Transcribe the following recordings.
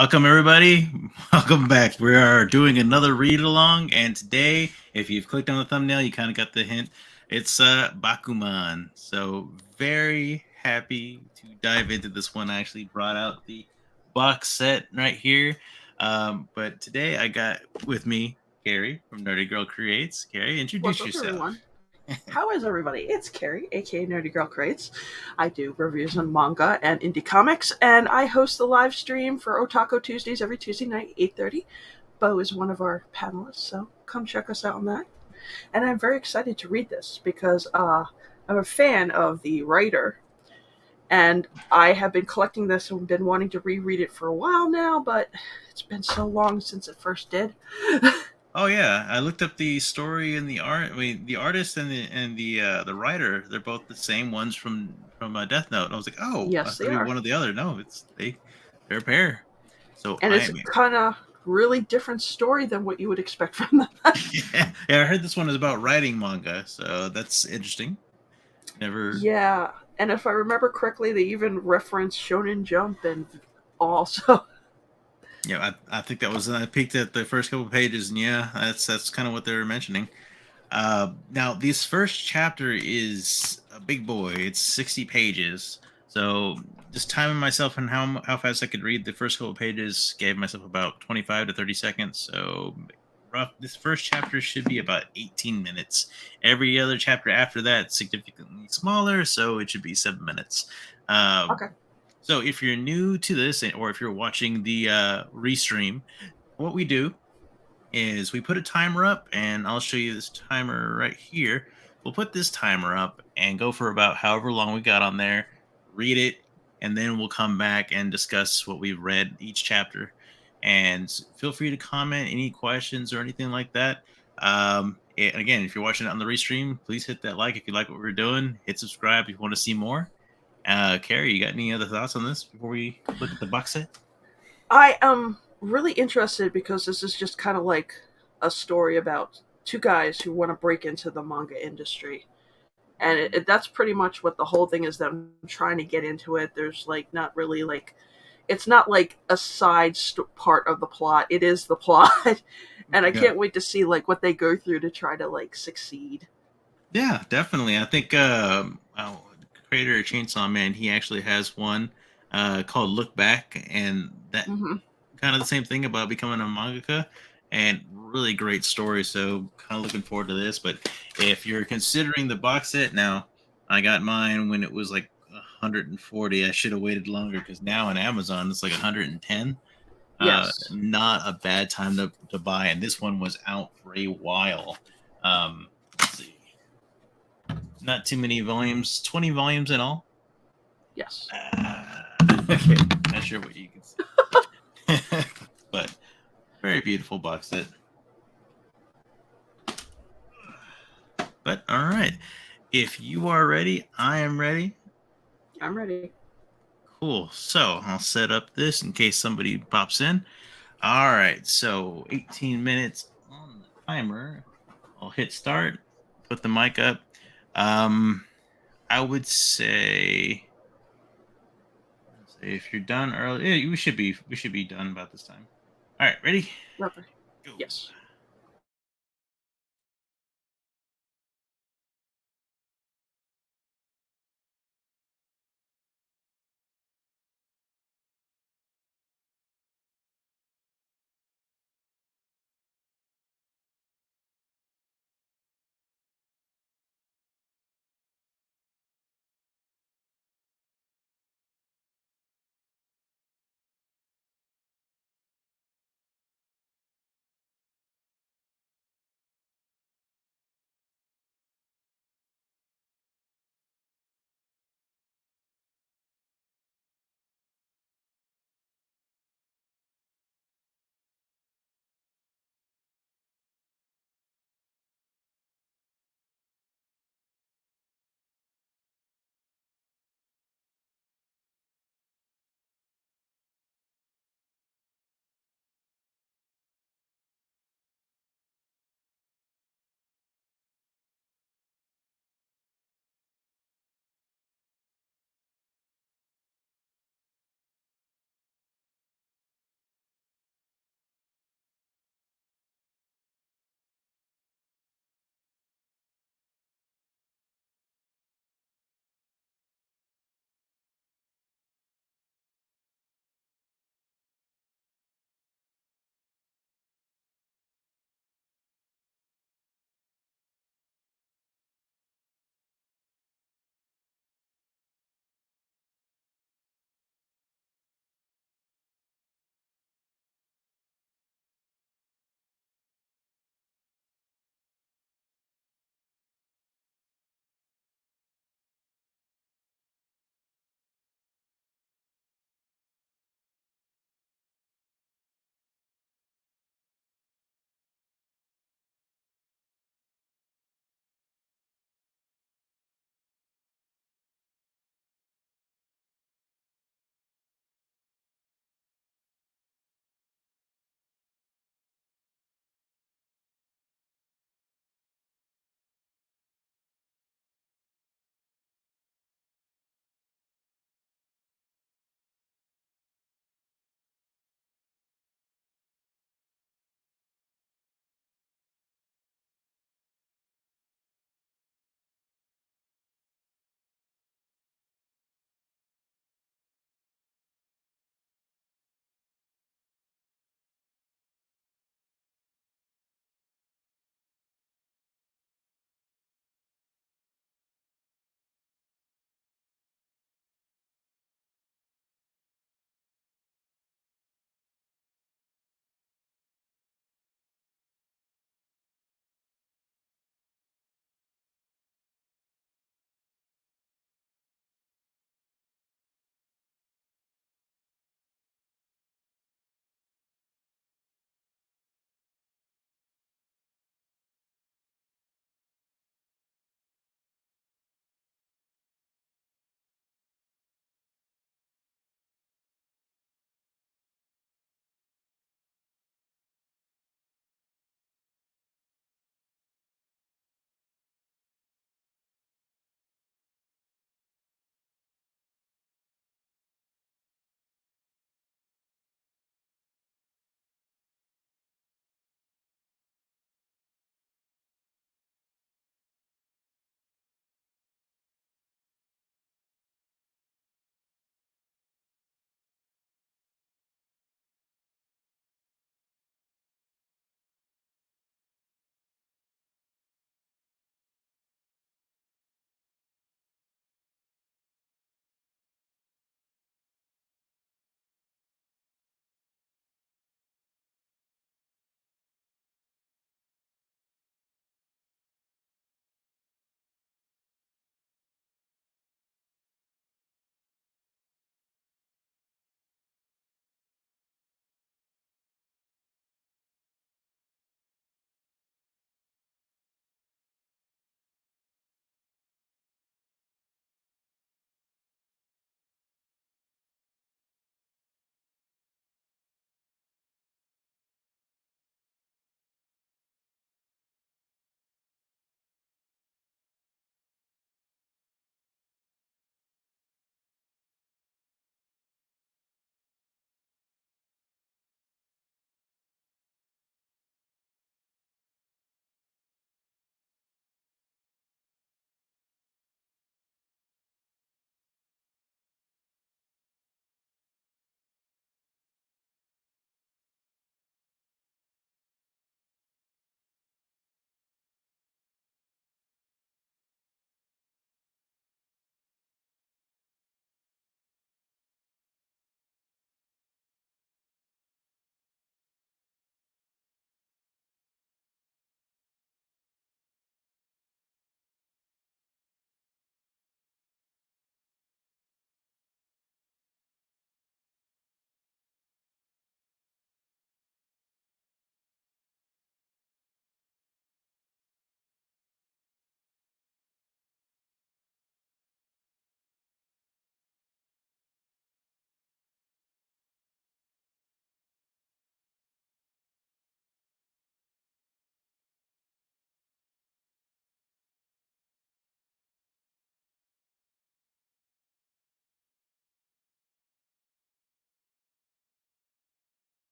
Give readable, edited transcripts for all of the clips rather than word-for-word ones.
Welcome, everybody. Welcome back. We are doing another read along, and today, if you've clicked on the thumbnail, you kind of got the hint. It's Bakuman. So, very happy to dive into this one. I actually brought out the box set right here. But today, I got with me Carrie from Nerdy Girl Creates. Carrie, What's introduce up, yourself. everyone? How is everybody? It's Carrie, aka Nerdy Girl Crates. I do reviews on manga and indie comics, and I host the live stream for Otaku Tuesdays every Tuesday night, 8:30. Bo is one of our panelists, so come check us out on that. And I'm very excited to read this because I'm a fan of the writer, and I have been collecting this and been wanting to reread it for a while now, but it's been so long since it first did. Oh yeah, I looked up the story and the art. I mean, the artist and the writer, they're both the same ones from Death Note. And I was like, oh, I Yes, thought they it'd be are. one or the other. No, they're a pair. So And I it's am. kind of really different story than what you would expect from them. Yeah, I heard this one is about writing manga, so that's interesting. Never. Yeah, and if I remember correctly, they even reference Shonen Jump and also. Yeah, I think that was. I peeked at the first couple pages, and yeah, that's kind of what they were mentioning. Now, this first chapter is a big boy. It's 60 pages. So, just timing myself and how fast I could read the first couple pages gave myself about 25 to 30 seconds. So, rough. This first chapter should be about 18 minutes. Every other chapter after that significantly smaller, so it should be 7 minutes. Um, Okay. so, if you're new to this, or if you're watching the restream, what we do is we put a timer up, and I'll show you this timer right here. We'll put this timer up and go for about however long we got on there, read it, and then we'll come back and discuss what we've read each chapter. And feel free to comment any questions or anything like that. And again, if you're watching it on the restream, please hit that like if you like what we're doing. Hit subscribe if you want to see more. Carrie, you got any other thoughts on this before we look at the box set? I am really interested because this is just kind of like a story about two guys who want to break into the manga industry. And that's pretty much what the whole thing is, them trying to get into it. There's like not really like it's not like a part of the plot. It is the plot, and I Yeah. can't wait to see like what they go through to try to like succeed. Yeah, definitely. I think creator of Chainsaw Man, he actually has one called Look Back, and that Hmm. kind of the same thing about becoming a mangaka, and really great story. So kind of looking forward to this. But if you're considering the box set now, I got mine when it was like 140. I should have waited longer because now on Amazon it's like 110. Yes. Not a bad time to buy, and this one was out for a while. Let's see, not too many volumes, 20 volumes in all. Yes. Uh, okay, not sure what you can see, but very beautiful box set. But all right, if you are ready, I am ready. I'm ready. Cool. So I'll set up this in case somebody pops in. All right, so 18 minutes on the timer. I'll hit start, put the mic up. Um, I would say if you're done early, yeah, we should be done about this time. All right, ready? Rubber. Go. Yes.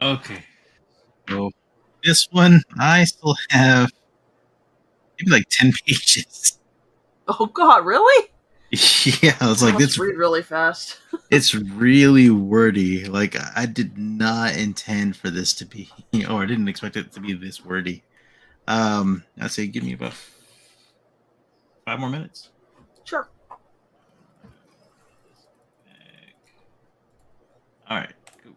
Okay. So this one, I still have maybe like 10 pages. Oh God, really? Yeah, I was I like, must read really fast. it's really wordy. Like I did not intend for this to be, or I didn't expect it to be this wordy. I'd say give me about 5 more minutes. Sure. All right. Cool.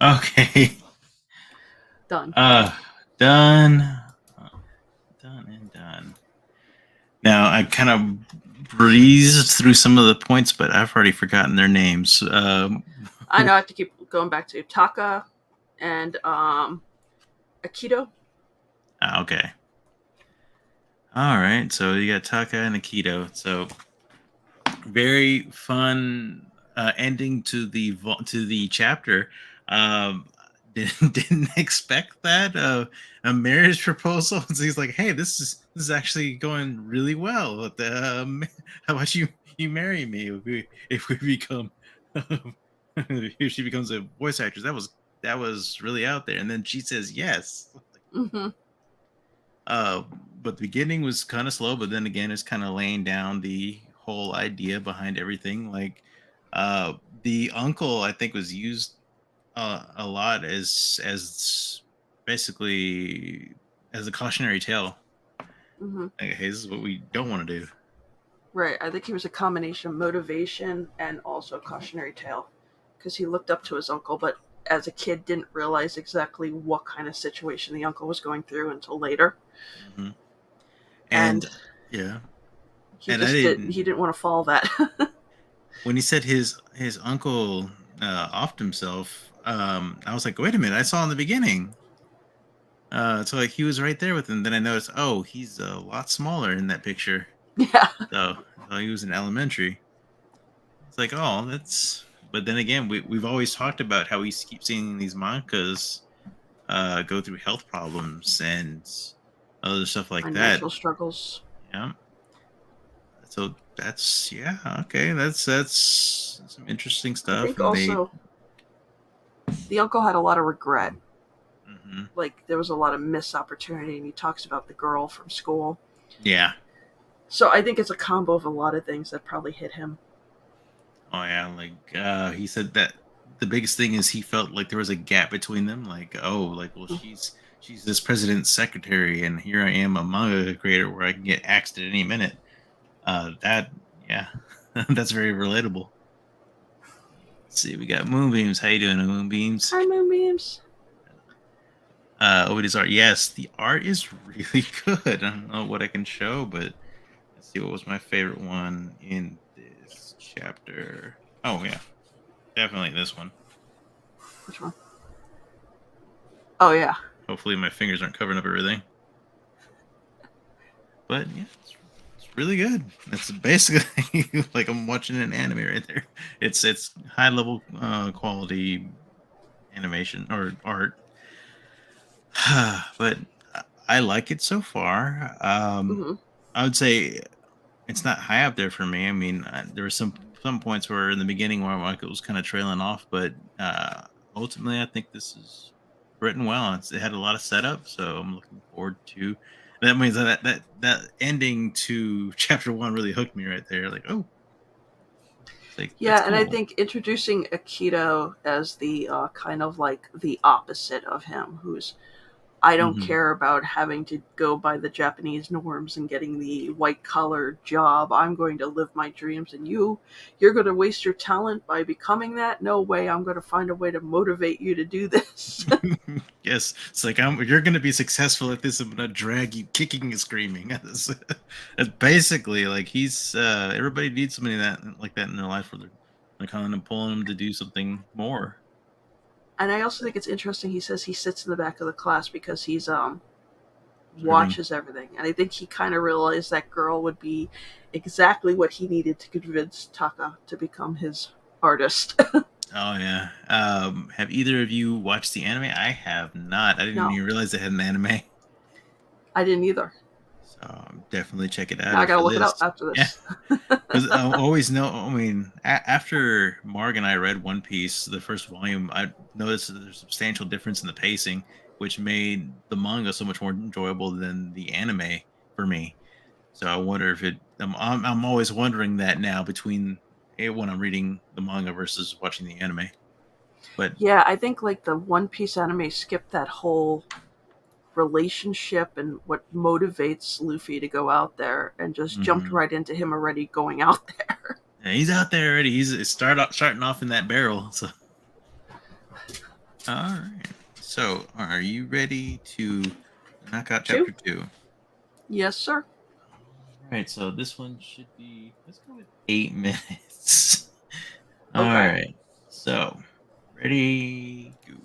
Okay. Done. Uh, Done. Uh, Done and done. Now I kind of breezed through some of the points, but I've already forgotten their names. I know I have to keep going back to Taka and Akito. Okay. All right. So you got Taka and Akito. So very fun ending to the chapter. Um, didn't expect that a marriage proposal. So he's like, "Hey, this is actually going really well. But, how about you marry me if we become if she becomes a voice actress?" That was really out there. And then she says yes. Mm-hmm. Uh, but the beginning was kind of slow, but then again, it's kind of laying down the whole idea behind everything. Like, uh, the uncle, I think, was used a lot as basically as a cautionary tale. Mm-hmm. Like, hey, this is what we don't want to do. Right. I think he was a combination of motivation and also cautionary tale because he looked up to his uncle, but as a kid didn't realize exactly what kind of situation the uncle was going through until later. Hmm. And And yeah, he and I just did he didn't didn't want to follow that. when he said his uncle offed himself. I was like, wait a minute, I saw in the beginning. So like he was right there with him. Then I noticed, oh, he's a lot smaller in that picture. Yeah. So, he was in elementary. It's like, oh, that's. But then again, we've always talked about how we keep seeing these mangas go through health problems and other stuff like that. Financial struggles. Yeah. So that's yeah okay. That's some interesting I stuff, think and they. also the uncle had a lot of regret. Hmm. Like there was a lot of missed opportunity, and he talks about the girl from school. Yeah. So I think it's a combo of a lot of things that probably hit him. Oh yeah. Like he said that the biggest thing is he felt like there was a gap between them. Like, oh, like, well, she's this president's secretary, and here I am, a manga creator, where I can get axed at any minute. That yeah, that's very relatable. Let's see, we got Moonbeams. How you doing, Moonbeams? Hi, Moonbeams. Obadiah's art. Yes, the art is really good. I don't know what I can show, but let's see what was my favorite one in this chapter. Oh yeah, definitely this one. Which one? Oh yeah. Hopefully my fingers aren't covering up everything. But yeah, it's really good. It's basically like I'm watching an anime right there. It's high level quality animation or art. But I like it so far. Hmm. I would say it's not high up there for me. I mean, there were some points where in the beginning where like it was kind of trailing off, but ultimately, I think this is written well. It had a lot of setup, so I'm looking forward to. That means that ending to chapter one really hooked me right there. Like, oh, it's like that's Yeah, and I cool. think introducing Akito as the kind of like the opposite of him, who's I don't Hmm. care about having to go by the Japanese norms and getting the white collar job. I'm going to live my dreams, and you're going to waste your talent by becoming that. No way. I'm going to find a way to motivate you to do this. Yes, it's like you're gonna be successful at this. I'm gonna drag you kicking and screaming. That's basically like he's. Everybody needs somebody like that in their life where they're kind of pulling them to do something more. And I also think it's interesting. He says he sits in the back of the class because he's Observing. watches everything, and I think he kind of realized that girl would be exactly what he needed to convince Taka to become his artist. Oh yeah. Have either of you watched the anime? I have not. I didn't No, even realize they had an anime. I didn't either. So definitely check it out Now I gotta after look it up this. after Yeah. this. Because I always know. I mean, after Marg and I read One Piece, the first volume, I noticed that there's a substantial difference in the pacing, which made the manga so much more enjoyable than the anime for me. So I wonder if it. I'm always wondering that now between when I'm reading the manga versus watching the anime. But Yeah, I think like the One Piece anime skipped that whole relationship and what motivates Luffy to go out there and just jumped mhm. right into him already going out there. Yeah, he's out there already. He's starting off in that barrel. So all right. So are you ready to knock out Two? chapter 2. Yes, sir. All right, so this one should be, let's go with 8 minutes. All Okay. right, so ready, go.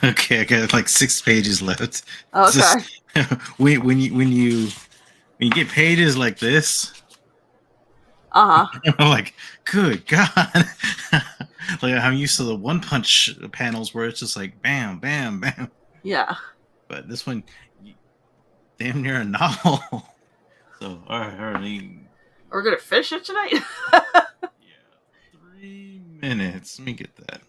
Okay, I got like 6 pages left. It's Okay. just when you get pages like this, Uh huh. I'm like, good God. Like I'm used to the one punch panels where it's just like bam, bam, bam. Yeah. But this one, damn near a novel. So all right, We're gonna finish it tonight. yeah, 3 minutes. Let me get that.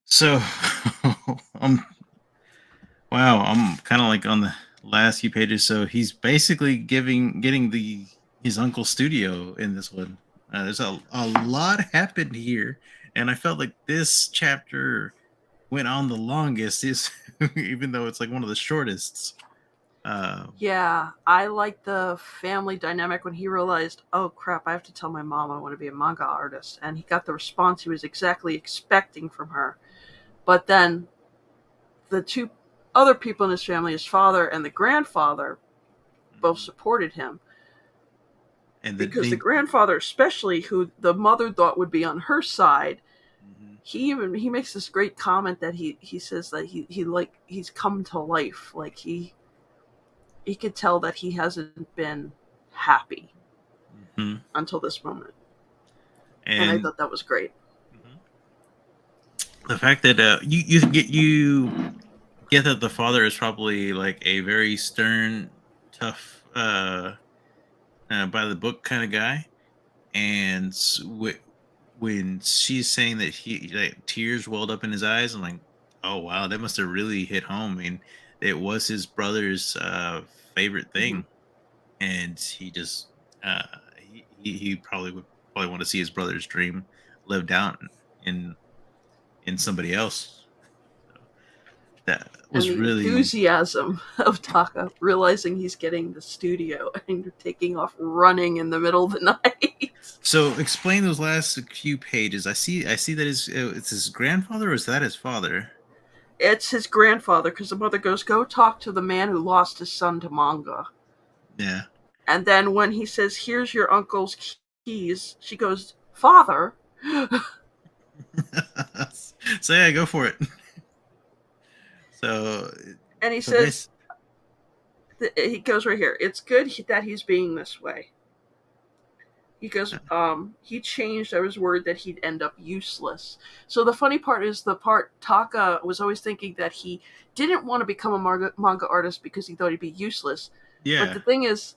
So, um, wow, I'm kind of like on the last few pages. So he's basically getting the his uncle's studio in this one. There's a lot happened here, and I felt like this chapter went on the longest, is even though it's like one of the shortest. Uh, Yeah, I like the family dynamic when he realized, oh crap, I have to tell my mom I want to be a manga artist. And he got the response he was exactly expecting from her. But then the two other people in his family, his father and the grandfather, both supported him. and Because the grandfather, especially, who the mother thought would be on her side, Mhm. he makes this great comment that he says that he's come to life. Like he could tell that he hasn't been happy Mhm. until this moment. And I And thought that was great. Mhm. The fact that you get that the father is probably like a very stern, tough, by the book kind of guy, and when she's saying that he like tears welled up in his eyes, I'm like, oh wow, that must have really hit home. I mean, it was his brother's favorite Hmm. thing, and he just uh he probably would probably want to see his brother's dream lived out in in somebody else. So that And was the really enthusiasm of Taka realizing he's getting the studio and taking off running in the middle of the night. so. Explain those last few pages. I see that it's his grandfather, or is that his father? It's his grandfather because the mother goes, "Go talk to the man who lost his son to manga." Yeah. And then when he says, "Here's your uncle's keys," she goes, "Father?" So yeah, go for it. So And he so says, base he goes right here, "It's good that he's being this way." He goes, he changed. I was worried that he'd end up useless. So the funny part is the part Taka was always thinking that he didn't want to become a manga artist because he thought he'd be useless. But yeah. the thing is,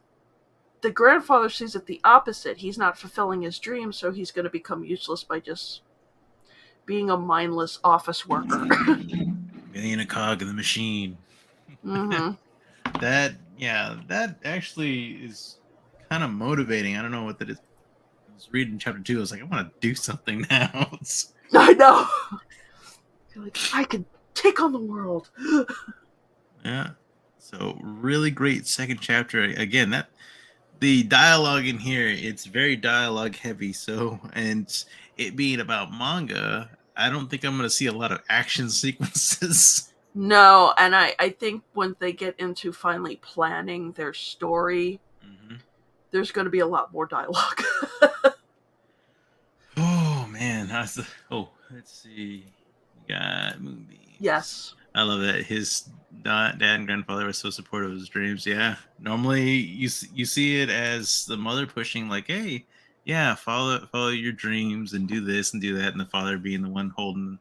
the grandfather sees it the opposite. He's not fulfilling his dream, so he's going to become useless by just being a mindless office worker. Being a cog in the machine. Mm-hmm. That yeah, that actually is kind of motivating. I don't know what that is. I was reading chapter two. I was like, I want to do something now. I know. You're like, I can take on the world. Yeah. So really great second chapter. Again, that the dialogue in here, it's very dialogue heavy. So and it being about manga, I don't think I'm gonna see a lot of action sequences. No, and I think when they get into finally planning their story, Hmm. there's going to be a lot more dialogue. Oh man, oh, let's see. We got movies. Yes. I love that his dad and grandfather were so supportive of his dreams. Yeah, normally you see it as the mother pushing, like, "Hey, yeah, follow your dreams and do this and do that," and the father being the one holding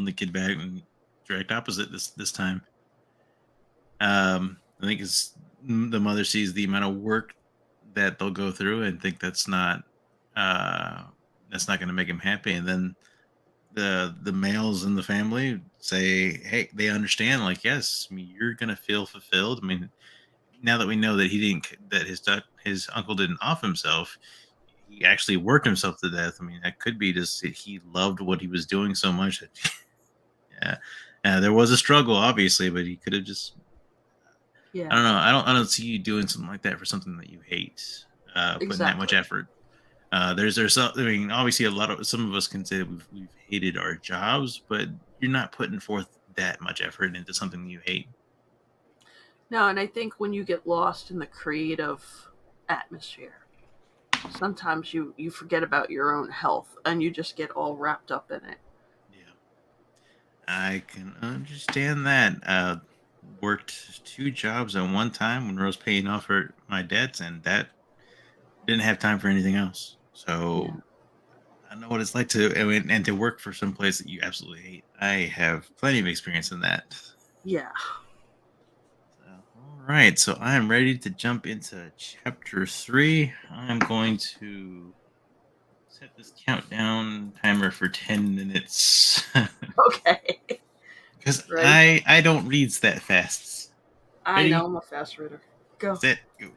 the kid back. And direct opposite this time. I think is the mother sees the amount of work that they'll go through and think uh that's not going to make him happy, and then the males in the family say, hey, they understand, like, yes, I mean, you're gonna feel fulfilled. I mean, now that we know that he didn't that his uncle didn't off himself, he actually worked himself to death. I mean, that could be just that he loved what he was doing so much that yeah, there was a struggle obviously, but he could have just, I Yeah, don't know, I don't see you doing something like that for something that you hate, putting that much exactly. effort. There's I mean, obviously, a lot of some of us can say that we've hated our jobs, but you're not putting forth that much effort into something you hate. No, and I think when you get lost in the creative atmosphere, sometimes you forget about your own health and you just get all wrapped up in it. Yeah, I can understand that. Worked two jobs at one time when I was paying off for my debts, and that didn't have time for anything else. Yeah. So I know what it's like to, I mean, and to work for some place that you absolutely hate. I have plenty of experience in that. Yeah. So, all right, so I am ready to jump into chapter three. I'm going to set this countdown timer for 10 minutes Okay. because Ready? I don't read that fast. I know Ready, I'm a fast reader. Go. set, go.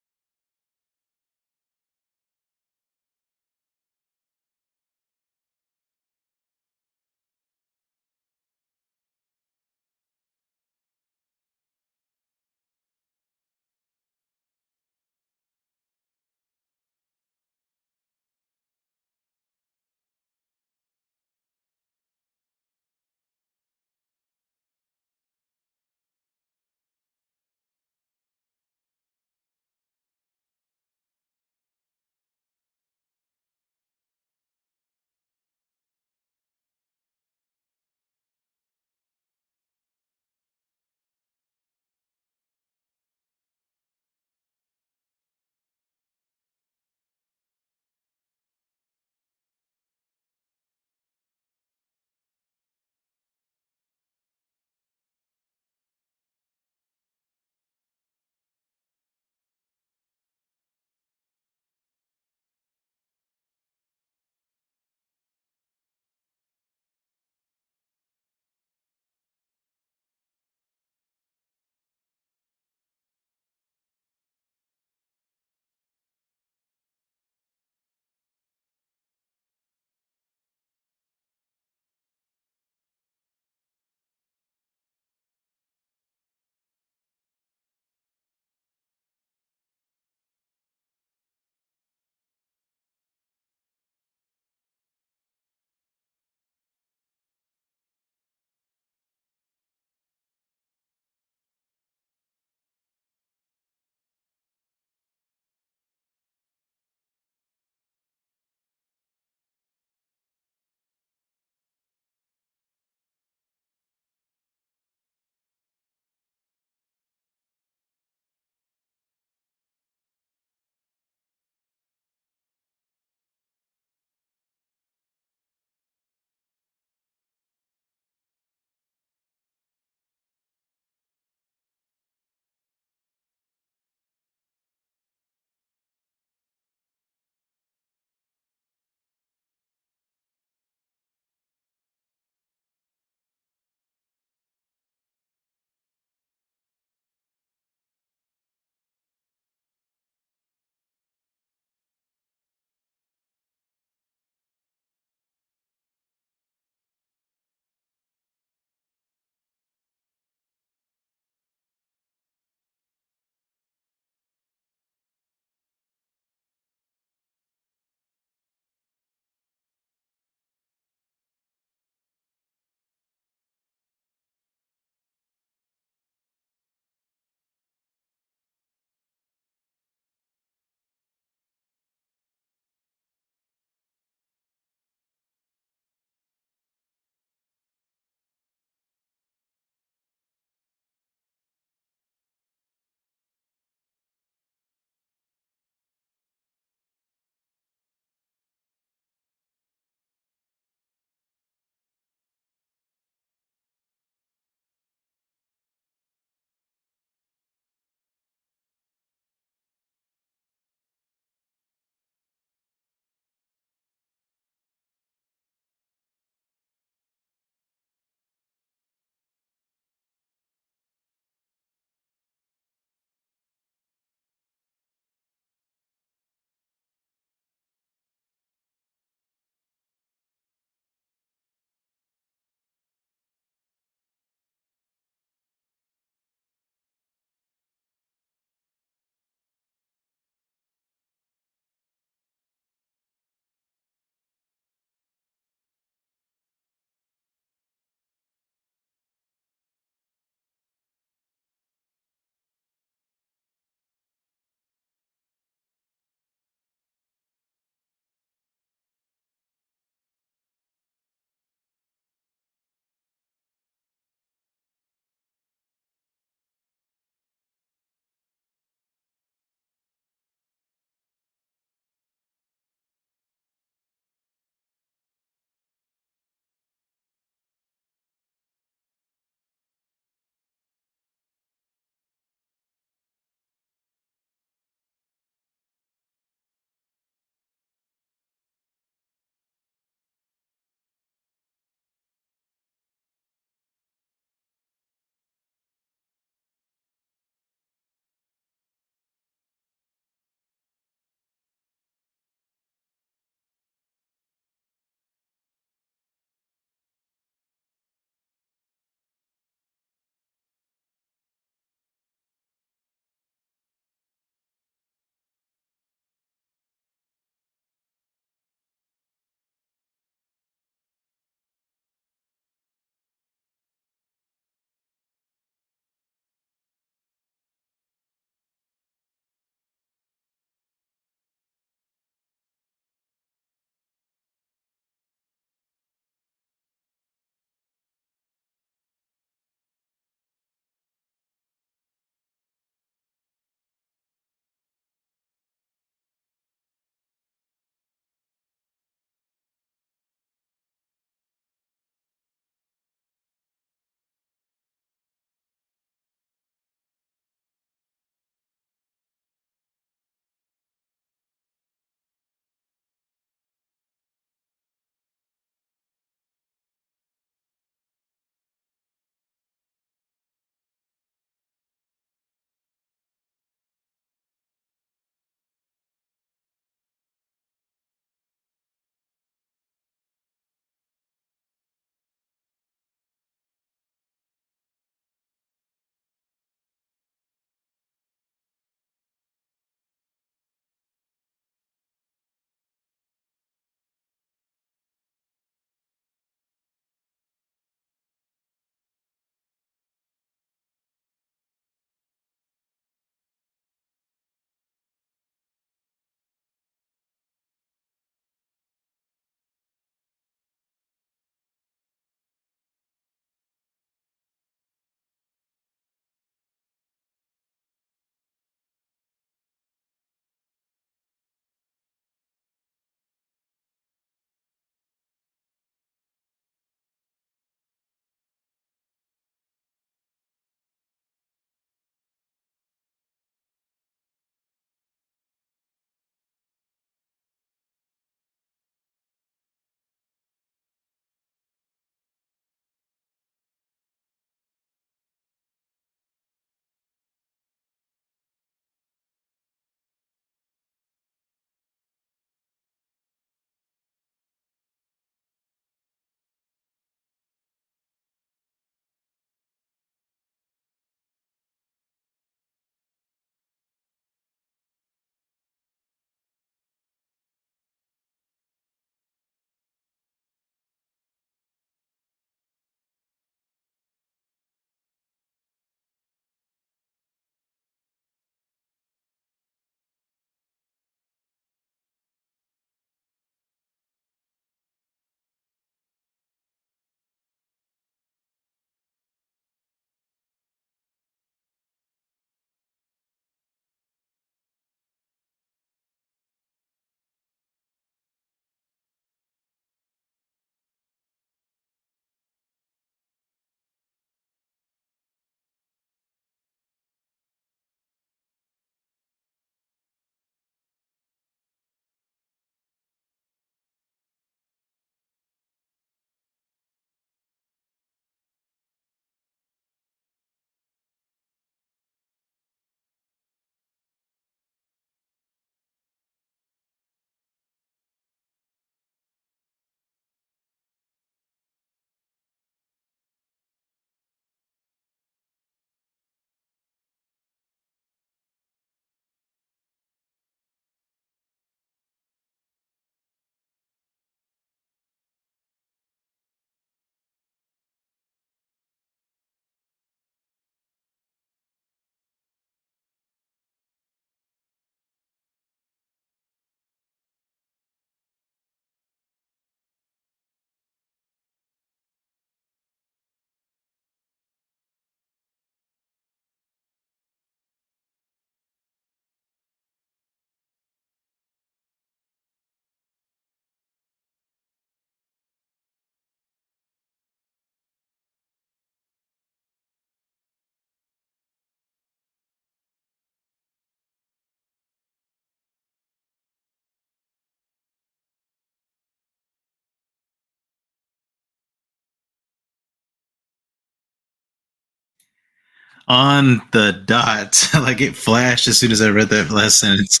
On the dot. Like it flashed as soon as I read that last sentence.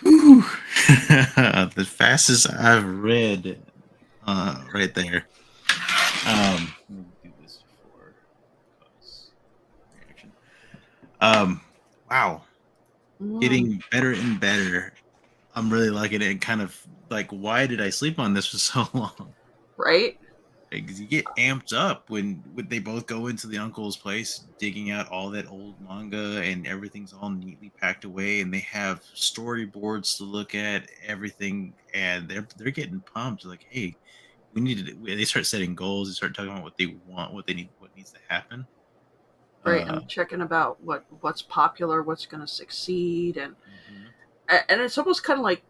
Whew. The fastest I've read, right there. Let me do this for cause reaction. Um, wow, Mm, getting better and better. I'm really liking it. And kind of like, why did I sleep on this for so long? right? Because you get amped up when they both go into the uncle's place, digging out all that old manga, and everything's all neatly packed away, and they have storyboards to look at everything, and they're getting pumped. Like, hey, we need to. They start setting goals. They start talking about what they want, what they need, what needs to happen. Right, Uh, and checking about what's popular, what's going to succeed, mhm. and it's almost kind of like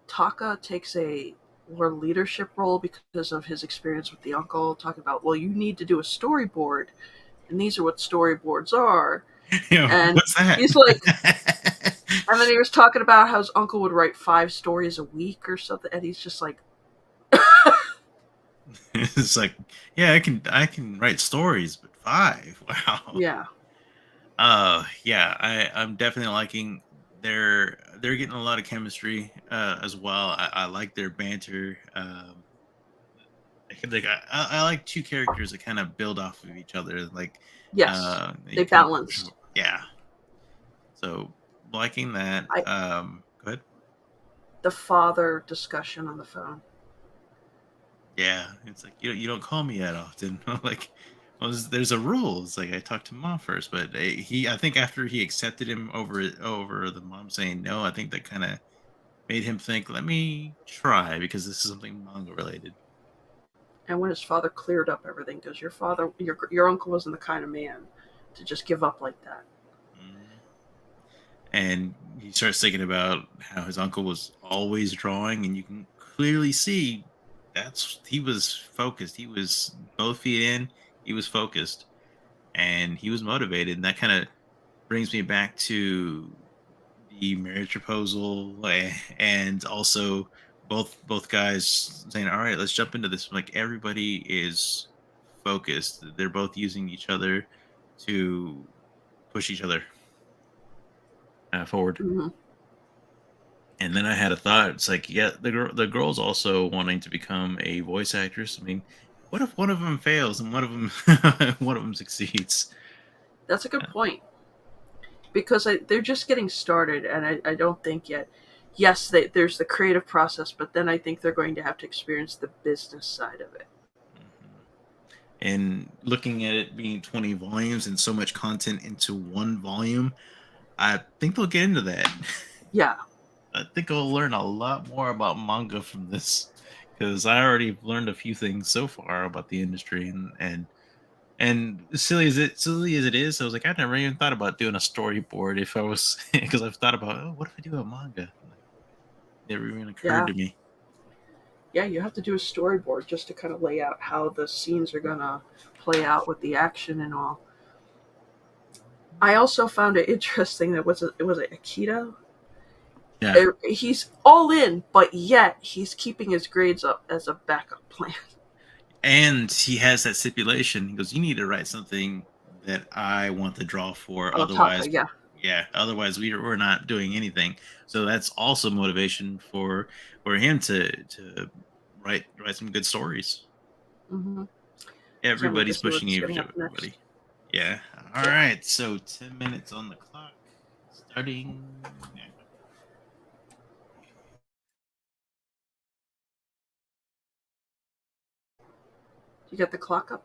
Taka takes a more leadership role because of his experience with the uncle, talking about, well, you need to do a storyboard, and these are what storyboards are, Yeah, and what's that? he's like, and then he was talking about how his uncle would write 5 stories a week or something, and he's just like, It's like, yeah, I can write stories, but five, wow. yeah, Yeah, I'm definitely liking they're getting a lot of chemistry as well. I like their banter. I like two characters that kind of build off of each other. Like, yes, you they kind of push. balance. Yeah, so liking that. I Go ahead. the father discussion on the phone. Yeah, it's like you don't call me that often. Like, well, there's a rule. It's like I talked to mom first, but I think after he accepted him over the mom saying no, I think that kind of made him think, let me try because this is something manga related. And when his father cleared up everything, because your uncle wasn't the kind of man to just give up like that. Mhm. And he starts thinking about how his uncle was always drawing, and you can clearly see he was focused. He was both feet in. He was focused, and he was motivated. And that kind of brings me back to the marriage proposal, and also both guys saying, "All right, let's jump into this." Like everybody is focused. They're both using each other to push each other forward. Hmm. And And then I had a thought. It's like, yeah, the girl's also wanting to become a voice actress. I mean, what if one of them fails and one of them one of them succeeds? that's a good point because they're just getting started, and I don't think yet. Yes, there's the creative process, but then I think they're going to have to experience the business side of it. Mhm. And looking at it being 20 volumes and so much content into one volume, I think they'll get into that. Yeah, I think I'll learn a lot more about manga from this because I already learned a few things so far about the industry, and silly as it is, I was like, I never even thought about doing a storyboard if I was because I've thought about, oh, what if I do a manga? Like, never even occurred yeah, to me. yeah. You have to do a storyboard just to kind of lay out how the scenes are gonna play out with the action and all. I also found it interesting that was it Akita. Yeah. He's all in, but yet he's keeping his grades up as a backup plan. And he has that stipulation. He goes, "You need to write something that I want to draw for. Otaka, Otherwise, yeah. yeah, otherwise we're not doing anything." So that's also motivation for him to write some good stories. Mm-hmm. Can't wait to Everybody's see pushing what's going to happen next. everybody. Yeah. All Yeah. right. So 10 minutes on the clock, starting now. You got the clock up?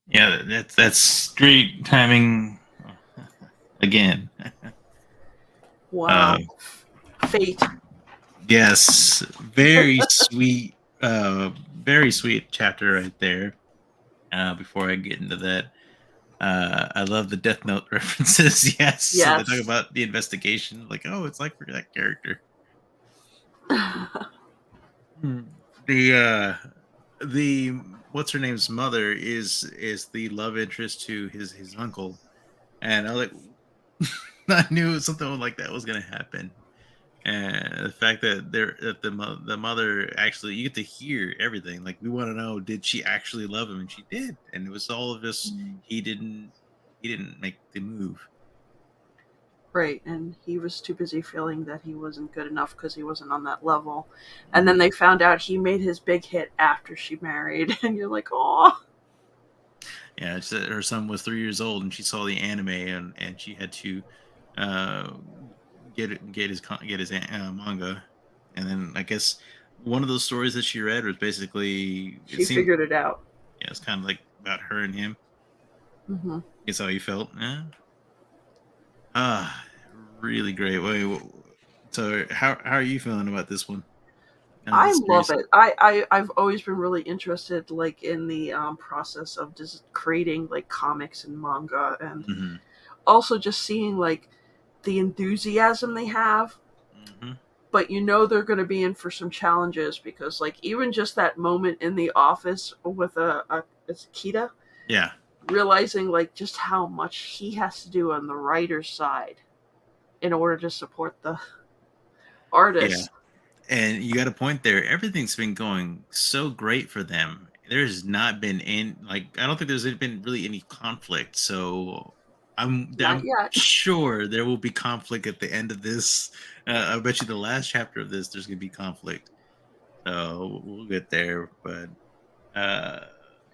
Yeah, that's great timing again. Uh, Wow. Fate. yes, very sweet chapter right there. Before I get into that, I love the Death Note references. Yes, so they talk Yes. about the investigation, like, oh, it's like for that character. Hmm. The what's her name's mother is the love interest to his uncle, and I was like, I knew something like that was gonna happen. And the fact that the mother actually, you get to hear everything. Like, we want to know, did she actually love him? And she did, and it was all of this. He didn't make the move. Right, and he was too busy feeling that he wasn't good enough because he wasn't on that level. And then Mhm. they found out he made his big hit after she married, and you're like, oh, Yeah, she said her son was 3 years old, and she saw the anime, and she had to uh, get his manga, and then I guess one of those stories that she read was basically, it she seemed, figured it out. yeah, it's kind of like about her and him. Hmm. Guess how he felt. Yeah. Ah, really great. So how are you feeling about this one? I This love series? it. I've always been really interested, like in the process of just creating like comics and manga, and Hmm. also just seeing like the enthusiasm they have. Hmm. But you know they're going to be in for some challenges because, like, even just that moment in the office with a it's Kita Yeah, realizing like just how much he has to do on the writer's side in order to support the yeah. artist. And you got a point there. Everything's been going so great for them. There's not been in like, I don't think there's been really any conflict. So Not I'm yet. sure there will be conflict at the end of this. I bet you the last chapter of this, there's gonna be conflict. So we'll get there. But uh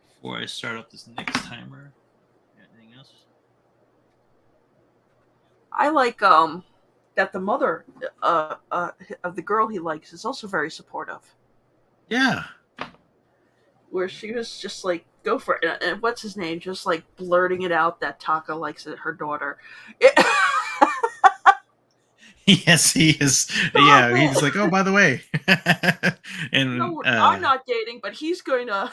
before I start up this next timer, anything else? I like that the mother of the girl he likes is also very supportive. Yeah. Where she was just like, "Go for it," and what's his name, just like blurting it out that Taka likes it, her daughter. It, Yes, he is. Stop Yeah, he's like, it! oh, by the way, and No, I'm not dating, but he's going to.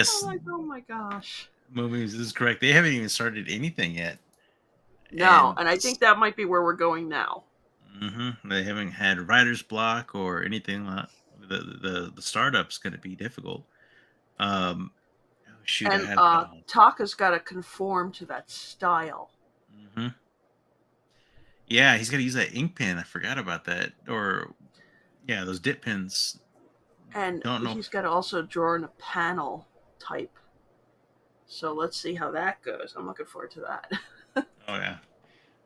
I'm yes, like, oh my gosh. movies is correct. They haven't even started anything yet, No, and and I think that might be where we're going now. they haven't had writer's block or anything. The startup's going to be difficult. Um, oh shoot, I And had it all. Taka's got to conform to that style. Hmm. Yeah, he's got to use that ink pen. I forgot about that. Or yeah, those dip pens. And Don't know. he's got to also draw in a panel type. So let's see how that goes. I'm looking forward to that. Oh yeah.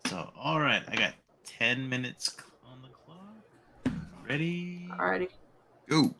So all right, I got 10 minutes on the clock. Ready? Alrighty. Go.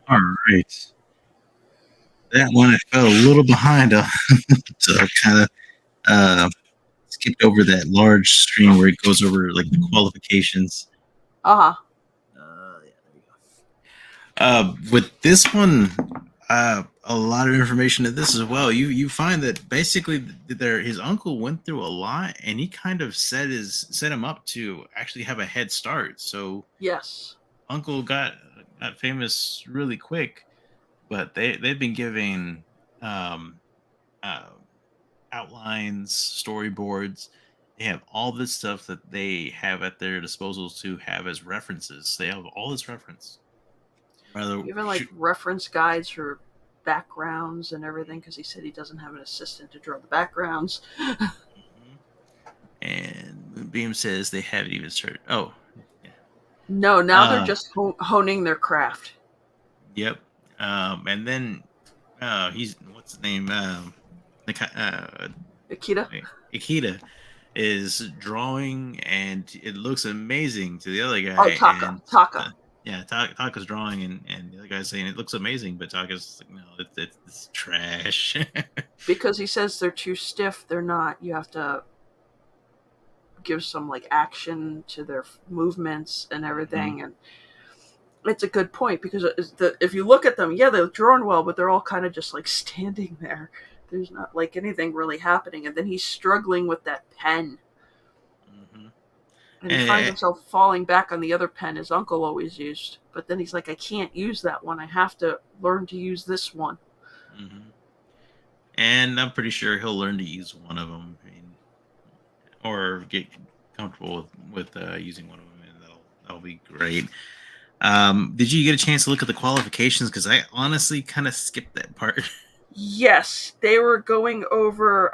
All right. That one I fell a little behind on, so I kind of uh, skipped over that large stream where it goes over like the qualifications. Uh huh. Yeah, there you go. With this one, a lot of information in this as well. You find that basically there his uncle went through a lot, and he kind of set him up to actually have a head start. So Yes. uncle got famous really quick, but they've been giving um, uh, outlines, storyboards. They have all this stuff that they have at their disposal to have as references. They have all this reference. Rather, Even like reference guides for backgrounds and everything, because he said he doesn't have an assistant to draw the backgrounds. Mhm. And Moonbeam says they haven't even started. Oh, yeah. No, now they're Uh, just honing their craft. yep. And then he's what's his name? Akita? Ikeda is drawing, and it looks amazing to the other Oh, guy. Taka. And Taka. uh, yeah, Taka's drawing, and the other guy's saying it looks amazing, but Taka's like, no, it's trash. Because he says they're too stiff, they're not. You have to give some like action to their movements and Hmm. everything. And it's a good point because if you look at them, yeah, they're drawn well, but they're all kind of just like standing there. There's not like anything really happening. And then he's struggling with that pen. Hmm. And he finds And, himself falling back on the other pen his uncle always used. But then he's like, I can't use that one. I have to learn to use this one. mhm. And I'm pretty sure he'll learn to use one of them, I mean, or get comfortable with using one of them, and that'll be great. Did you get a chance to look at the qualifications? Because I honestly kind of skipped that part. Yes, they were going over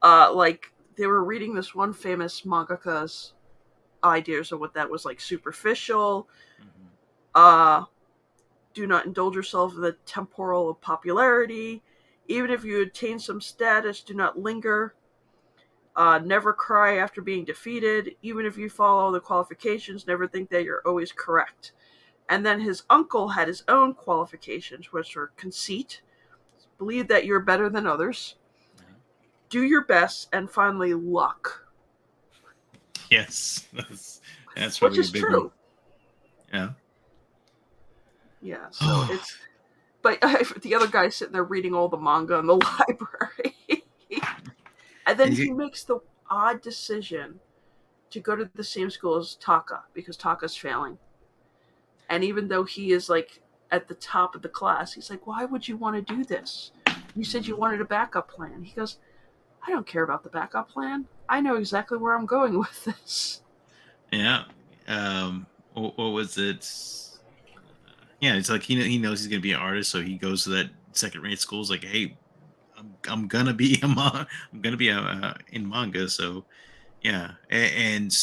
like they were reading this one famous mangaka's ideas of what that was like superficial, Mhm. uh do not indulge yourself in the temporal of popularity, even if you attain some status, do not linger, never cry after being defeated, even if you follow the qualifications, never think that you're always correct. And then his uncle had his own qualifications, which were conceit, believe that you're better than others, Uh-huh. do your best, and finally luck. Yes, that's Which probably a is big one. true. Yeah. Yeah, so Oh, it's but the other guy's sitting there reading all the manga in the library. And then and he makes the odd decision to go to the same school as Taka because Taka's failing. And even though he is like at the top of the class, he's like, "Why would you want to do this? You said you mhm. wanted a backup plan." He goes, "I don't care about the backup plan. I know exactly where I'm going with this." Yeah. What was it? Yeah, it's like he knows he's gonna be an artist, so he goes to that second rate school. It's like, hey, I'm gonna be I'm gonna be in manga. So yeah, and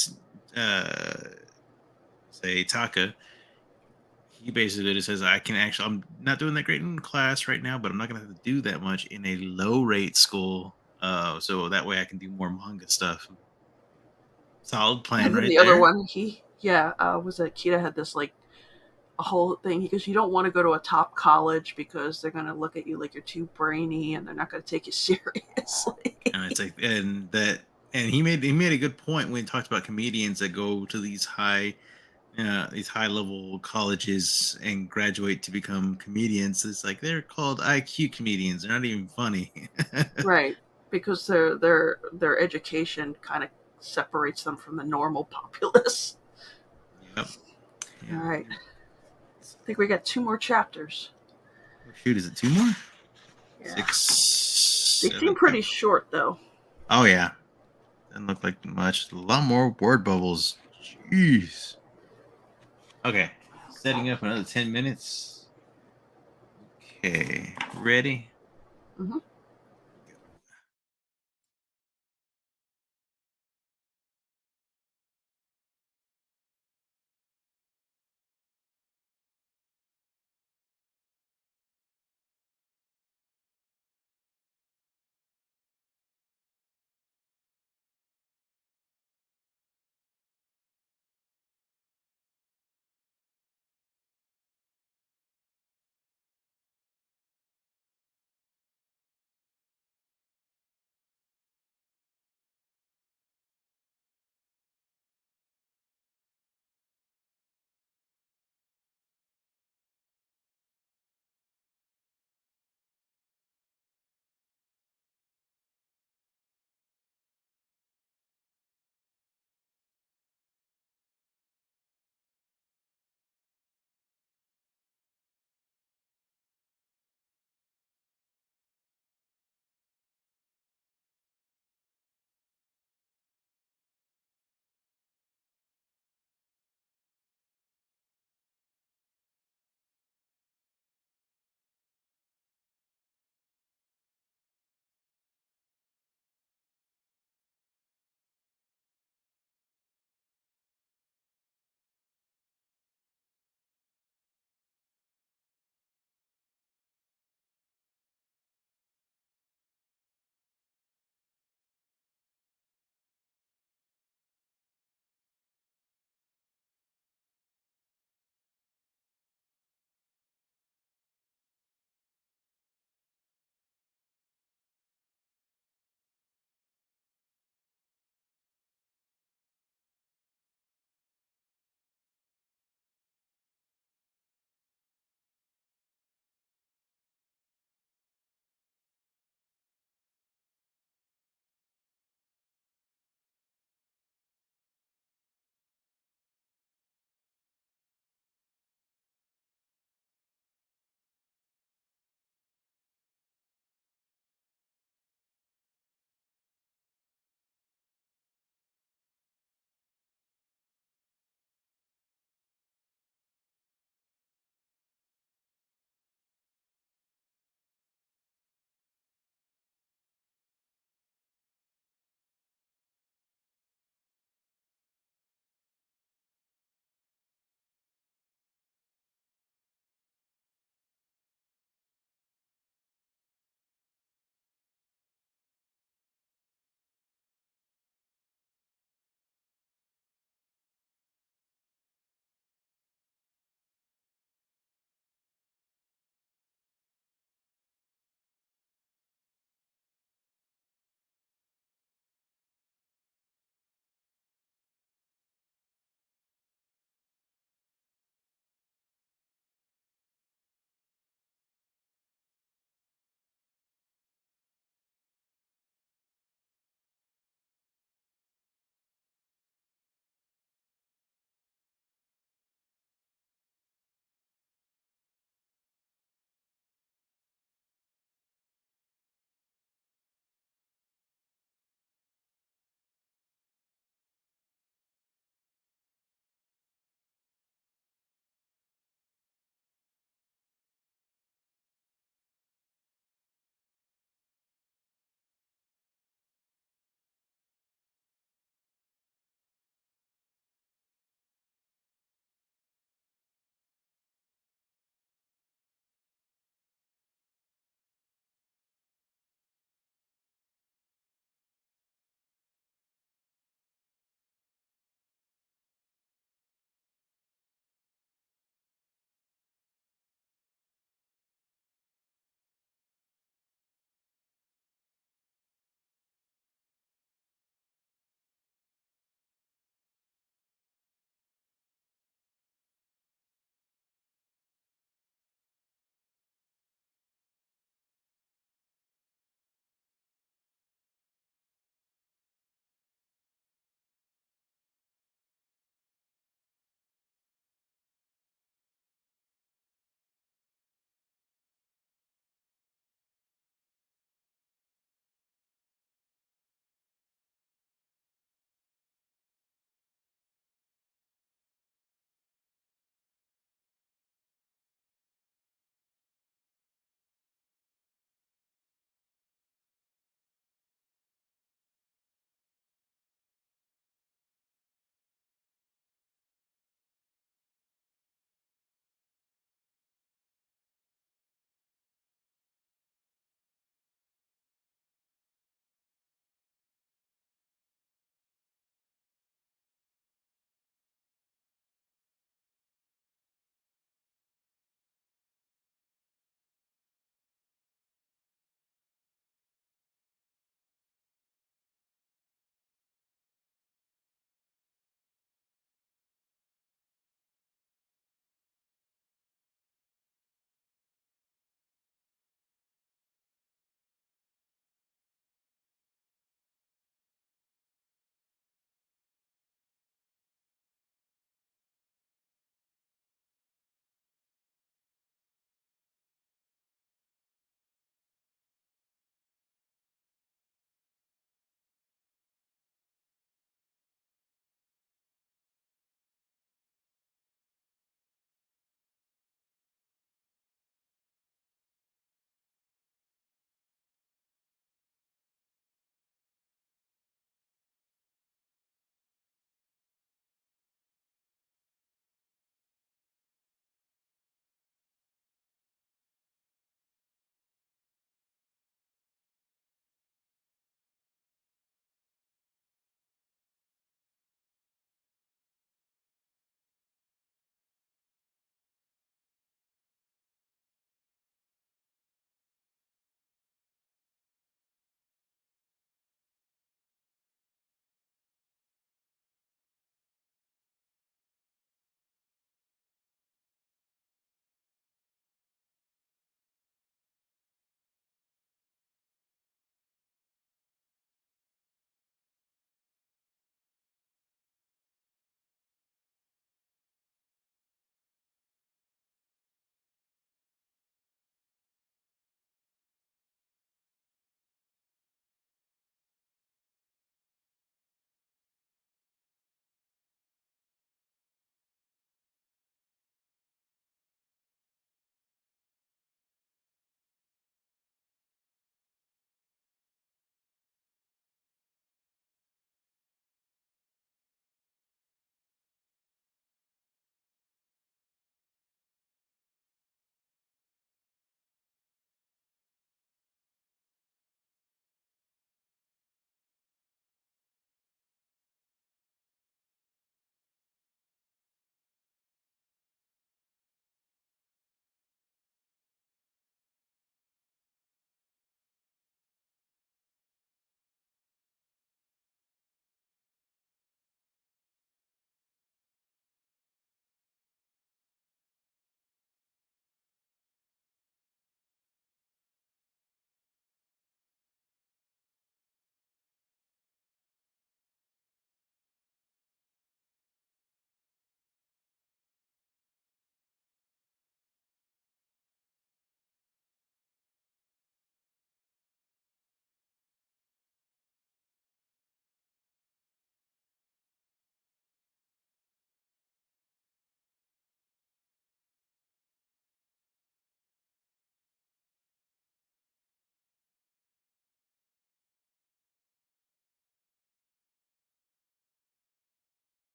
uh, say Taka, he basically just says, I can actually, I'm not doing that great in class right now, but I'm not gonna have to do that much in a low rate school. So that way I can do more manga stuff. Solid plan And then right the other there. one, was it Kita had this like a whole thing because you don't want to go to a top college because they're going to look at you like you're too brainy and they're not going to take you seriously. And it's like, and he made a good point when he talked about comedians that go to these high level colleges and graduate to become comedians. It's like they're called IQ comedians. They're not even funny. Right, because their education kind of separates them from the normal populace. Yep. All Yeah. right, I think we got two more chapters. Oh, shoot, is it two more? Yeah, Six, they seem seven. pretty short though. Oh yeah, doesn't look like much. A lot more word bubbles. Jeez. Okay, setting up another 10 minutes. Okay, ready? Hmm.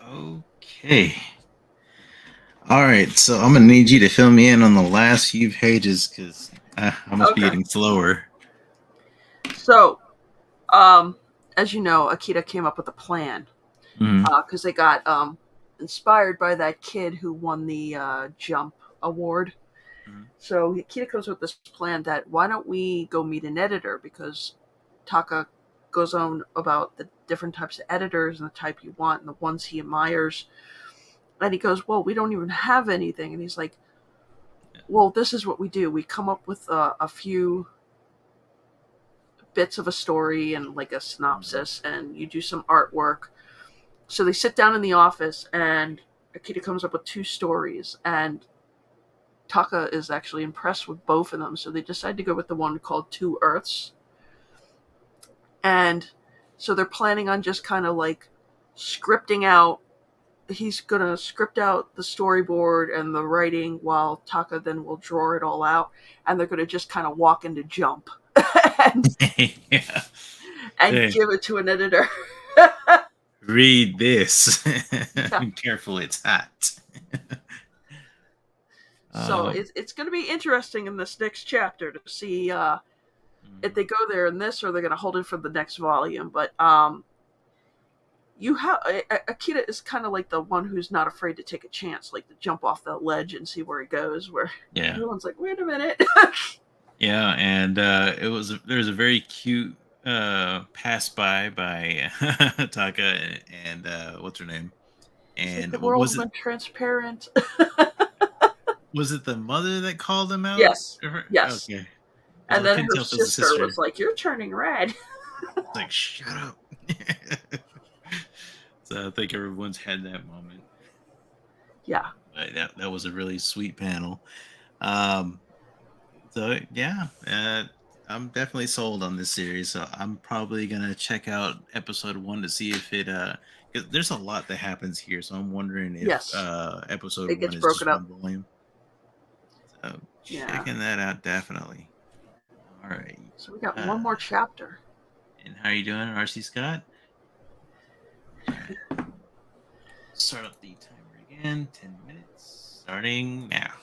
Okay. All right. So I'm gonna need you to fill me in on the last few pages because I must be Okay. getting slower. So, um, as you know, Akita came up with a plan Hmm. because they got inspired by that kid who won the Jump Award. So Akita comes up with this plan that why don't we go meet an editor because Taka goes on about the different types of editors and the type you want and the ones he admires. And he goes, well, we don't even have anything. And he's like, well, this is what we do. We come up with a few bits of a story and like a synopsis, and you do some artwork. So they sit down in the office, and Akita comes up with two stories, and Taka is actually impressed with both of them. So they decide to go with the one called Two Earths. And so they're planning on just kind of like scripting out. He's gonna script out the storyboard and the writing while Taka then will draw it all out, and they're gonna just kind of walk into Jump and, Yeah. and Hey, give it to an editor. read this. Yeah. Be careful, it's hot. So Um, it's going to be interesting in this next chapter to see if mhm. they go there in this or they're going to hold it for the next volume. But you have Akita is kind of like the one who's not afraid to take a chance, like to jump off the ledge and see where he goes. Where Yeah. everyone's like, "Wait a minute." Yeah, and there's a very cute pass by Taka and what's her name? It's like And the world was it went transparent. was it the mother that called him out? Yes, Or yes. okay. Because And I then couldn't her tell if it was a sister sister. was like, "You're turning red." It's like shut up. So I think everyone's had that moment. Yeah. But that was a really sweet panel. Um, so yeah, I'm definitely sold on this series. So I'm probably gonna check out episode one to see if it 'cause there's a lot that happens here. So I'm wondering if Yes. episode It one gets is broken just up. one volume. So Yeah. checking that out definitely. All right. So we got one Uh, more chapter. and how you doing, RC Scott? All right. Start up the timer again. 10 minutes starting now.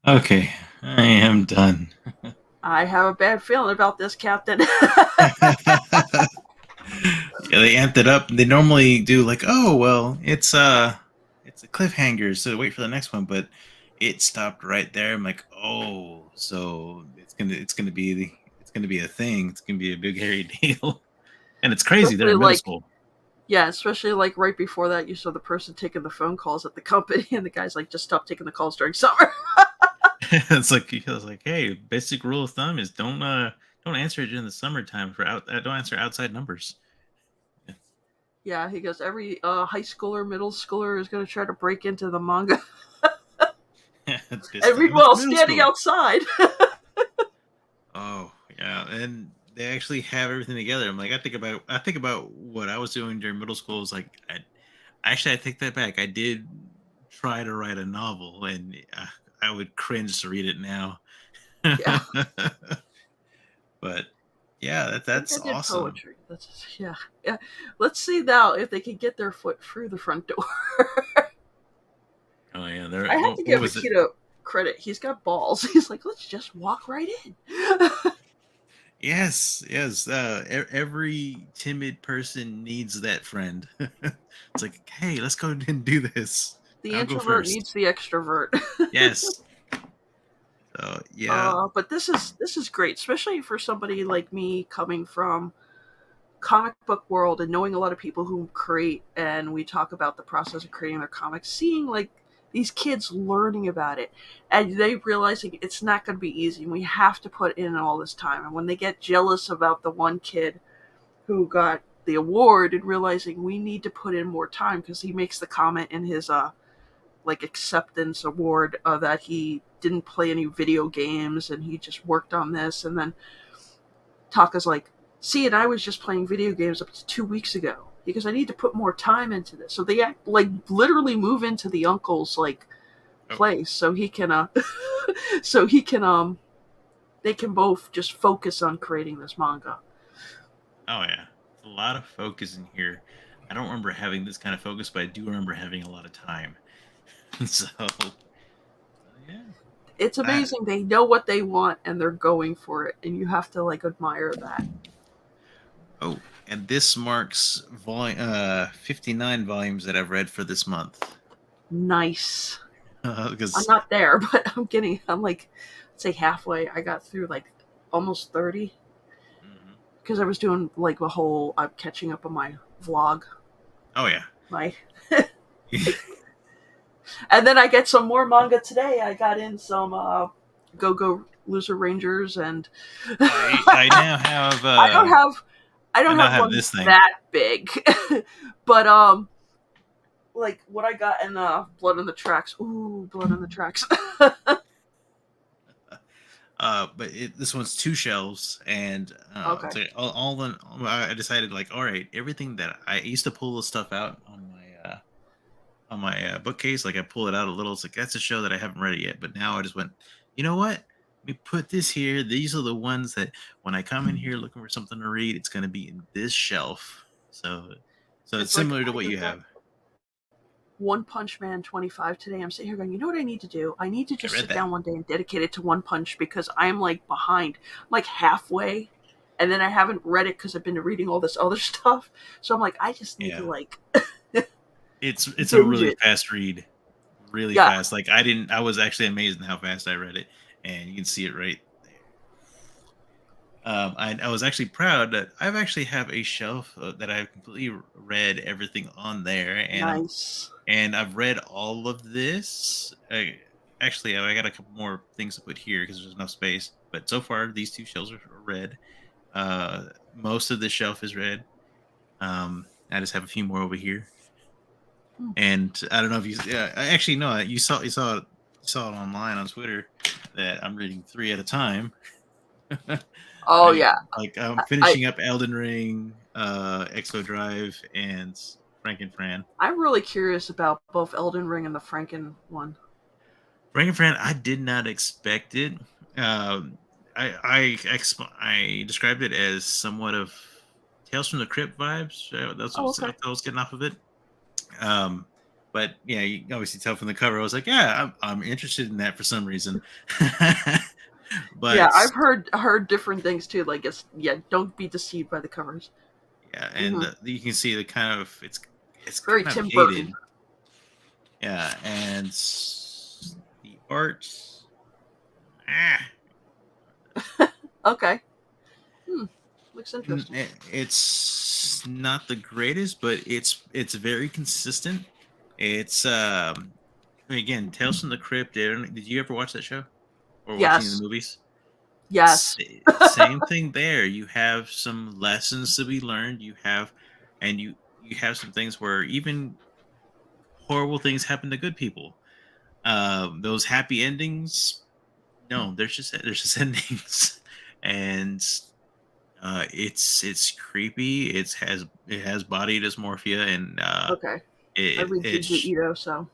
Okay, I am done. I have a bad feeling about this, Captain. Yeah, they amped it up. They normally do like, oh well, it's a cliffhanger, so wait for the next one. But it stopped right there. I'm like, oh, so it's gonna be a thing. It's gonna be a big hairy deal, and it's crazy. They're especially in middle like, school. yeah, especially like right before that, you saw the person taking the phone calls at the company, and the guy's like, just stop taking the calls during summer. It's like I was like, hey, basic rule of thumb is don't answer it during the summertime for don't answer outside numbers. Yeah, he goes, every high schooler, middle schooler is going to try to break into the manga. This And time it's meanwhile, middle standing school. outside. Oh yeah, and they actually have everything together. I think about what I was doing during middle school. Is like actually I take that back. I did try to write a novel, and I would cringe to read it now. Yeah, But yeah, I think that's I did awesome. poetry. That's yeah, yeah. Let's see now if they can get their foot through the front door. Oh yeah, there. I have to What give was it? Akito credit. He's got balls. He's like, let's just walk right in. Yes, yes. Every timid person needs that friend. It's like, hey, let's go and do this. The I'll go introvert first. needs the extrovert. Yes. So yeah. But this is great, especially for somebody like me coming from comic book world and knowing a lot of people who create, and we talk about the process of creating their comics, seeing like these kids learning about it and they realizing it's not going to be easy and we have to put in all this time, and when they get jealous about the one kid who got the award and realizing we need to put in more time because he makes the comment in his like acceptance award that he didn't play any video games and he just worked on this, and then Taka's like, see, and I was just playing video games up to 2 weeks ago because I need to put more time into this. So they act like literally move into the uncle's like Oh, place so he can so he can they can both just focus on creating this manga. oh yeah. It's a lot of focus in here. I don't remember having this kind of focus, but I do remember having a lot of time. So yeah. It's That amazing. They know what they want and they're going for it, and you have to like admire that. oh, and this marks 59 volumes that I've read for this month. Nice. I'm Because not there, but I'm like, let's say halfway. I got through like almost 30 because I was doing like the whole, I'm catching up on my vlog, oh yeah. my, and then I get some more manga today. I got in some Go Go Loser Rangers, and I now have I don't have I I don't now have have one this thing. that big, but like what I got in Blood on the Tracks. Ooh, Blood on the Tracks. This one's two shelves, and Okay. so all the I decided like, all right, everything that I used to pull the stuff out on my bookcase, like I pull it out a little. It's like that's a show that I haven't read it yet, but now I just went, you know what? Let me put this here. These are the ones that when I come in here looking for something to read, it's going to be in this shelf. So it's It's like similar to I what you just got have. One Punch Man 25 today. I'm sitting here going, you know what I need to do? I need to I just read sit that. down one day and dedicate it to One Punch because I'm like behind. I'm like halfway. And then I haven't read it because I've been reading all this other stuff. So I'm like, I just need to Yeah, like it's a binge really it. fast read, really Yeah, fast. Like I didn't. I was actually amazed at how fast I read it, and you can see it right there. I was actually proud that I've actually have a shelf that I've completely read everything on there, nice. and I've read all of this. Actually, I got a couple more things to put here because there's enough space. But so far, these two shelves are read. Most of the shelf is read. I just have a few more over here, Hmm. and I don't know if you. Yeah, actually, no, you saw it online on Twitter that I'm reading three at a time. Oh, I yeah. I'm I, finishing up Elden Ring, Exo Drive, and Frankenfran. I'm really curious about both Elden Ring and the Franken one. Frankenfran, I did not expect it. I described it as somewhat of Tales from the Crypt vibes. Oh, okay. That's what I was getting off of it. Um, but yeah, you can obviously tell from the cover. I was like, yeah, I'm interested in that for some reason. Yeah, But I've heard different things too. Like, yeah, don't be deceived by the covers. yeah, and Hmm. you can see the kind of it's Very kind of Tim Burton. hated. Yeah, and the art. Ah, Okay. Hmm. Looks interesting. it's not the greatest, but it's very consistent. It's again, Tales from the Crypt. Did you ever watch that show or watch any of the Yes. movies? Yes. Same thing there. You have some lessons to be learned. You have some things where even horrible things happen to good people. Those happy endings, no, there's just endings, and it's creepy. It has body dysmorphia, and Okay. I it read Junji it's Ito, so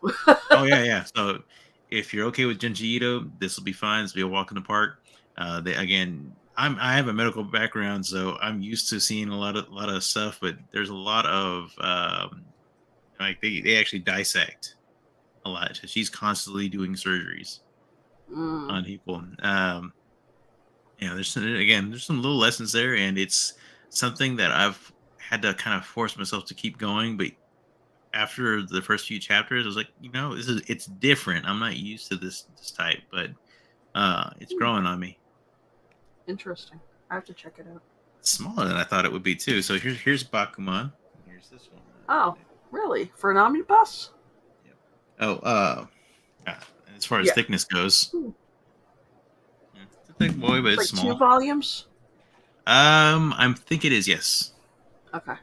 oh yeah, yeah. So if you're okay with Junji Ito, this will be fine. This will be a walk in the park. They again, I have a medical background, so I'm used to seeing a lot of stuff. But there's a lot of like they actually dissect a lot. So she's constantly doing surgeries mm, on people. There's some little lessons there, and it's something that I've had to kind of force myself to keep going. But after the first few chapters, I was like, it's different. I'm not used to this type, but it's hmm, growing on me. interesting. I have to check it out. It's smaller than I thought it would be too. So here's Bakuman. Here's this one. Oh, really? For an omnibus? Yep. Oh, uh, as far as Yeah. thickness goes, Hmm. it's a thick boy, but It's it's like two small. volumes. I think it is, yes, Okay.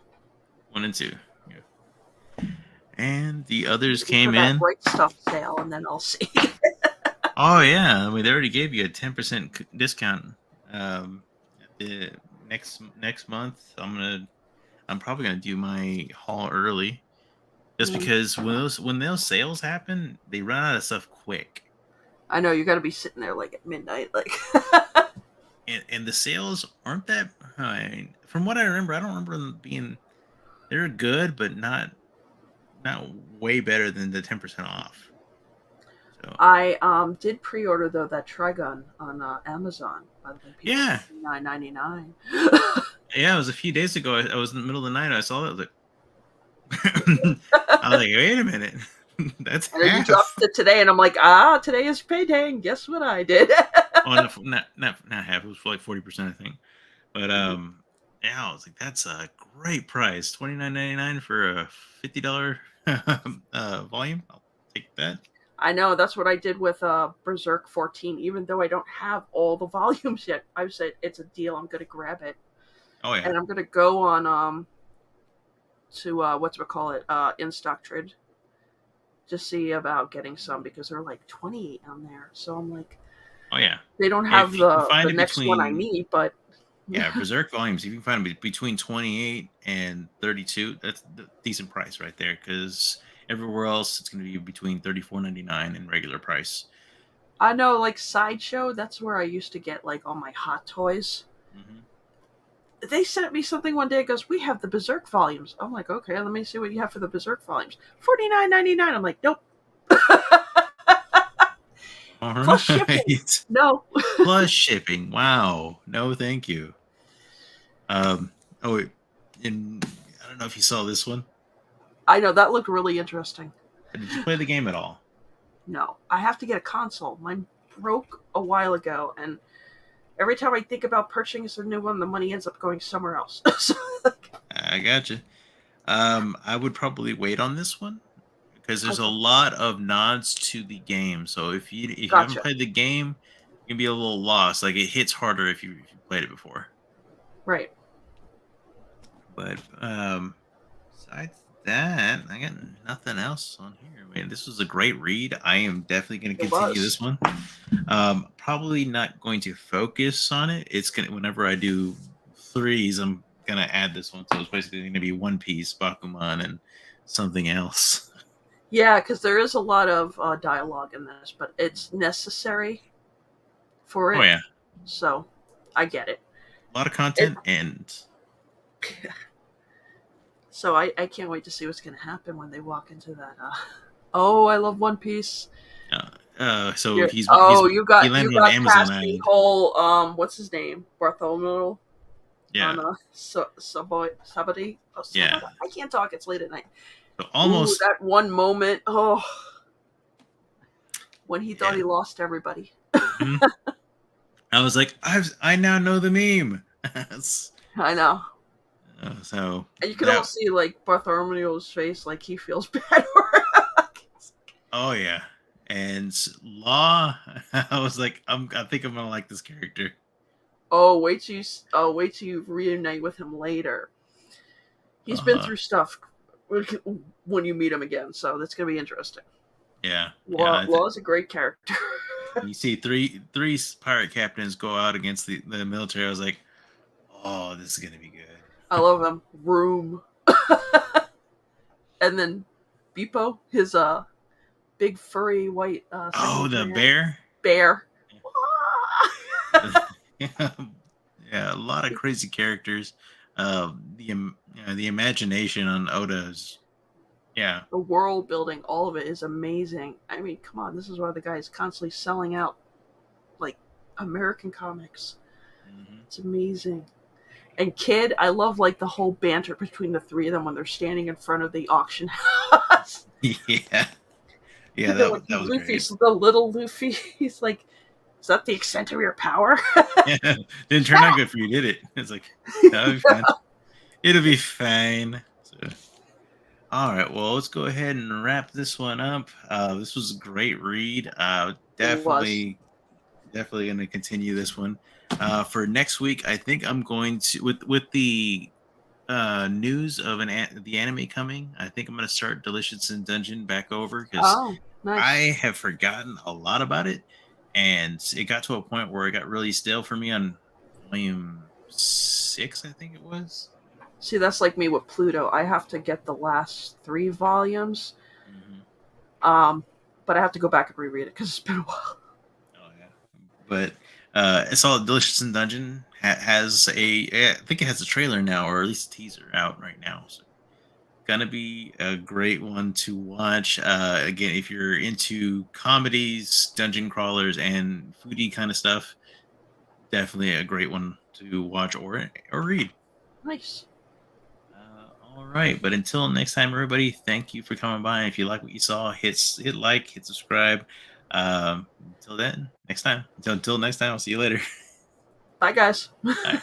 1 and 2. Yeah. And the I'm others waiting for came that in. bright stuff sale, and then I'll see. Oh yeah, I mean they already gave you a 10% discount. At the next month, I'm probably gonna do my haul early, just Mm. because when those sales happen, they run out of stuff quick, I know you got to be sitting there like at midnight, like. and the sales aren't that high. From what I remember, I don't remember them being they're good, but not way better than the 10% off. So I did pre-order though that Trigun on Amazon. By the way, people yeah, $9.99. yeah, it was a few days ago. I was in the middle of the night. I saw it. I was like, I was like, wait a minute, that's And then you half. dropped it today, and I'm like, today is payday, and guess what I did? Oh, not half. It was for like 40%, I think. But Mhm. yeah, I was like, that's a great price, $29.99 for a $50 volume. I'll take that. I know that's what I did with Berserk 14. Even though I don't have all the volumes yet, I said it's a deal. I'm gonna grab it, Oh yeah, and I'm gonna go on to what's it call it in stock trade to see about getting some because they're like 28 on there. So I'm like, oh yeah. they don't have If you can the find it next one I between need, but yeah Berserk volumes, if you can find them between 28 and 32, that's a decent price right there. Because everywhere else, it's going to be between 34.99 and regular price. I know like Sideshow. That's where I used to get like all my hot toys. Hmm. They sent me something one day. It goes, "We have the Berserk volumes." I'm like, "Okay, let me see what you have for the Berserk volumes." $49.99. I'm like, "Nope." All Plus shipping. right. No. Plus shipping. Wow. No, thank you. Um. Oh, wait. And I don't know if you saw this one. I know that looked really interesting. Did you play the game at all? No, I have to get a console. Mine broke a while ago, and every time I think about purchasing a new one, the money ends up going somewhere else. So, I gotcha. I would probably wait on this one because there's a okay, lot of nods to the game. So if you haven't gotcha. played the game, you can be a little lost. Like it hits harder if you played it before. Right. But besides that, I got nothing else on here. Man, this was a great read. I am definitely going to It continue was. this one. Probably not going to focus on it. It's gonna whenever I do threes, I'm gonna add this one. So it's basically going to be One Piece, Bakuman, and something else. Yeah, because there is a lot of dialogue in this, but it's necessary for Oh it. yeah, So I get it. a lot of It content, and so I can't wait to see what's going to happen when they walk into that. Oh, I love One Piece. So You're, he's oh, he you landed on got Amazon past the Island. whole what's his name? Bartholomew Yeah, on Sabadi. Oh, yeah. Sabada. I can't talk. It's late at night. So Ooh, almost, that one moment. Oh, when he thought yeah. he lost everybody. Mhm. I was like, I now know the meme. I know. So And you can that, almost see like Bartholomew's face, like he feels bad. oh yeah. And Law, I was like, I think I'm gonna like this character. Oh, wait till you reunite with him later. He's been Uh, through stuff when you meet him again, so that's gonna be interesting. yeah, yeah. Law's a great character. You see three pirate captains go out against the military. I was like, oh, this is gonna be good. I love him. Room. And then Beepo, his big furry white Oh, second the command bear. bear. Yeah, yeah, a lot of crazy characters. The imagination on Oda's. Yeah. The world building, all of it is amazing. I mean, come on, this is why the guy is constantly selling out like American comics. Hmm. It's amazing. And Kid, I love like the whole banter between the three of them when they're standing in front of the auction house. Yeah, yeah, And then when that was great. Luffy's the little Luffy, he's like, "Is that the extent of your power?" Yeah, didn't turn out good for you, did it? It's like, that'll be fine. It'll be fine. So, all right, well, let's go ahead and wrap this one up. This was a great read. It was. Definitely going to continue this one. For next week, I think I'm going to with the news of the anime coming. I think I'm going to start Delicious in Dungeon back over because Oh, nice. I have forgotten a lot about it, and it got to a point where it got really stale for me on volume 6, I think it was. See, that's like me with Pluto. I have to get the last 3 volumes, Hmm. um, but I have to go back and reread it because it's been a while. Oh yeah, but I saw Delicious in Dungeon has I think it has a trailer now, or at least a teaser out right now. So gonna be a great one to watch. Again, if you're into comedies, dungeon crawlers, and foodie kind of stuff, definitely a great one to watch or read. Nice. All right, but until next time, everybody, thank you for coming by. If you like what you saw, hit like, hit subscribe. Until then, next time. Until next time, I'll see you later. Bye, guys. Bye.